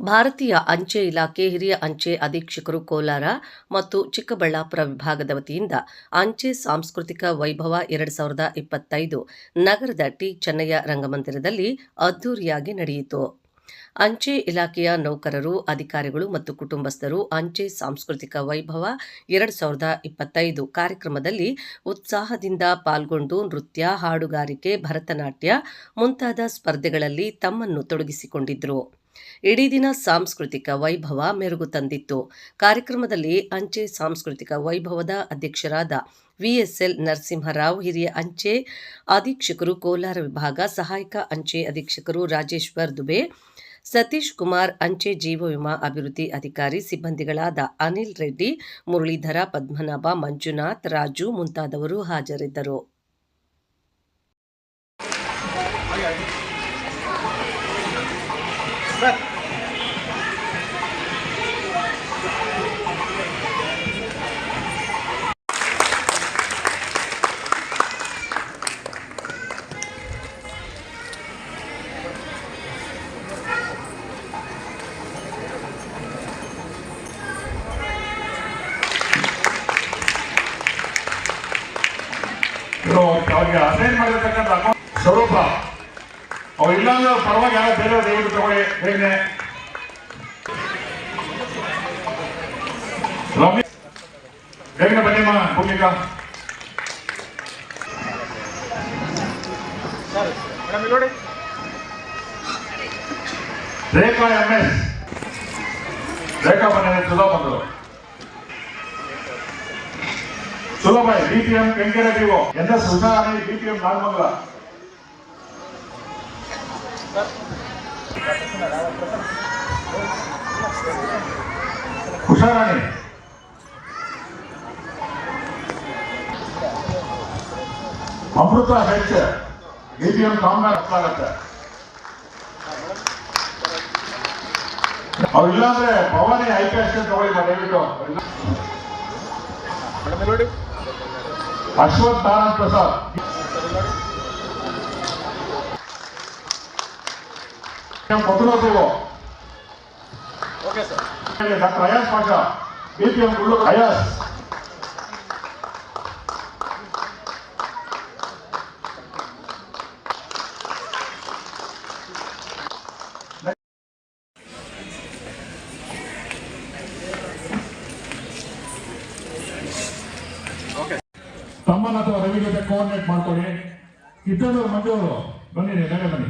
ಭಾರತೀಯ ಅಂಚೆ ಇಲಾಖೆ ಹಿರಿಯ ಅಂಚೆ ಅಧೀಕ್ಷಕರು ಕೋಲಾರ ಮತ್ತು ಚಿಕ್ಕಬಳ್ಳಾಪುರ ವಿಭಾಗದ ವತಿಯಿಂದ ಅಂಚೆ ಸಾಂಸ್ಕೃತಿಕ ವೈಭವ 2025 ನಗರದ ಟಿ ಚೆನ್ನಯ್ಯ ರಂಗಮಂದಿರದಲ್ಲಿ ಅದ್ದೂರಿಯಾಗಿ ನಡೆಯಿತು. ಅಂಚೆ ಇಲಾಖೆಯ ನೌಕರರು, ಅಧಿಕಾರಿಗಳು ಮತ್ತು ಕುಟುಂಬಸ್ಥರು ಅಂಚೆ ಸಾಂಸ್ಕೃತಿಕ ವೈಭವ 2025 ಕಾರ್ಯಕ್ರಮದಲ್ಲಿ ಉತ್ಸಾಹದಿಂದ ಪಾಲ್ಗೊಂಡು ನೃತ್ಯ, ಹಾಡುಗಾರಿಕೆ, ಭರತನಾಟ್ಯ ಮುಂತಾದ ಸ್ಪರ್ಧೆಗಳಲ್ಲಿ ತಮ್ಮನ್ನು ತೊಡಗಿಸಿಕೊಂಡಿದ್ದರು. ಇಡೀ ದಿನ ಸಾಂಸ್ಕೃತಿಕ ವೈಭವ ಮೆರುಗು ತಂದಿತ್ತು. ಕಾರ್ಯಕ್ರಮದಲ್ಲಿ ಅಂಚೆ ಸಾಂಸ್ಕೃತಿಕ ವೈಭವದ ಅಧ್ಯಕ್ಷರಾದ ವಿಎಸ್ಎಲ್ ನರಸಿಂಹರಾವ್, ಹಿರಿಯ ಅಂಚೆ ಅಧೀಕ್ಷಕರು ಕೋಲಾರ ವಿಭಾಗ, ಸಹಾಯಕ ಅಂಚೆ ಅಧೀಕ್ಷಕರು ರಾಜೇಶ್ವರ್ ದುಬೆ, ಸತೀಶ್ ಕುಮಾರ್, ಅಂಚೆ ಜೀವ ವಿಮಾ ಅಭಿವೃದ್ಧಿ ಅಧಿಕಾರಿ ಸಿಬ್ಬಂದಿಗಳಾದ ಅನಿಲ್ ರೆಡ್ಡಿ, ಮುರಳೀಧರ, ಪದ್ಮನಾಭ, ಮಂಜುನಾಥ್, ರಾಜು ಮುಂತಾದವರು ಹಾಜರಿದ್ದರು. ಅವ್ರಿಗೆ ಅಸೈನ್ ಮಾಡಿರ್ತಕ್ಕಂಥ ಸ್ವರೂಪ ಅವ್ರು ಇಲ್ಲಾಂದ್ರೆ ಪರವಾಗಿ ಯಾರು ಬೇರೆ ದಯವಿಟ್ಟು ತಗೊಳ್ಳಿ. ಬೇಗನೆ ಬೇಗನೆ ಬನ್ನಿಮ್ಮ ಭೂಮಿಕಾ. ನೋಡಿ ರೇಖಾ MS, ರೇಖಾ ಬನ್ನಿ. ಸುಲಭ ಬಂದರು. Sulabha BPM Kenkere DO, NS Husharani BPM Nagamangala. Husharani Amrutha H BPM ಕಾಮಗಾರ ಆಗತ್ತೆ. ಅವ್ರು ಇಲ್ಲಾಂದ್ರೆ ಭವಾನಿ IPS ತಗೊಳ್ಳಿ ದಯವಿಟ್ಟು. ಅಶ್ವಥ್ ನಾರಾಯಣ್ ಪ್ರಸಾದ್, ಡಾಕ್ಟರ್ ಅಯಾಸ್ ಪಾಷಾ BPM ಗುಳ್ಳು ಅಯಾಸ್. ತಮ್ಮನ ಅಥವಾ ರವಿ ಜೊತೆ ಕೋಆರ್ಡಿನೇಟ್ ಮಾಡ್ಕೊಳ್ಳಿ. ಇದ್ದವರು ಮಂಜು ಅವರು ಬನ್ನಿ, ಮೇಲೆ ಬನ್ನಿ.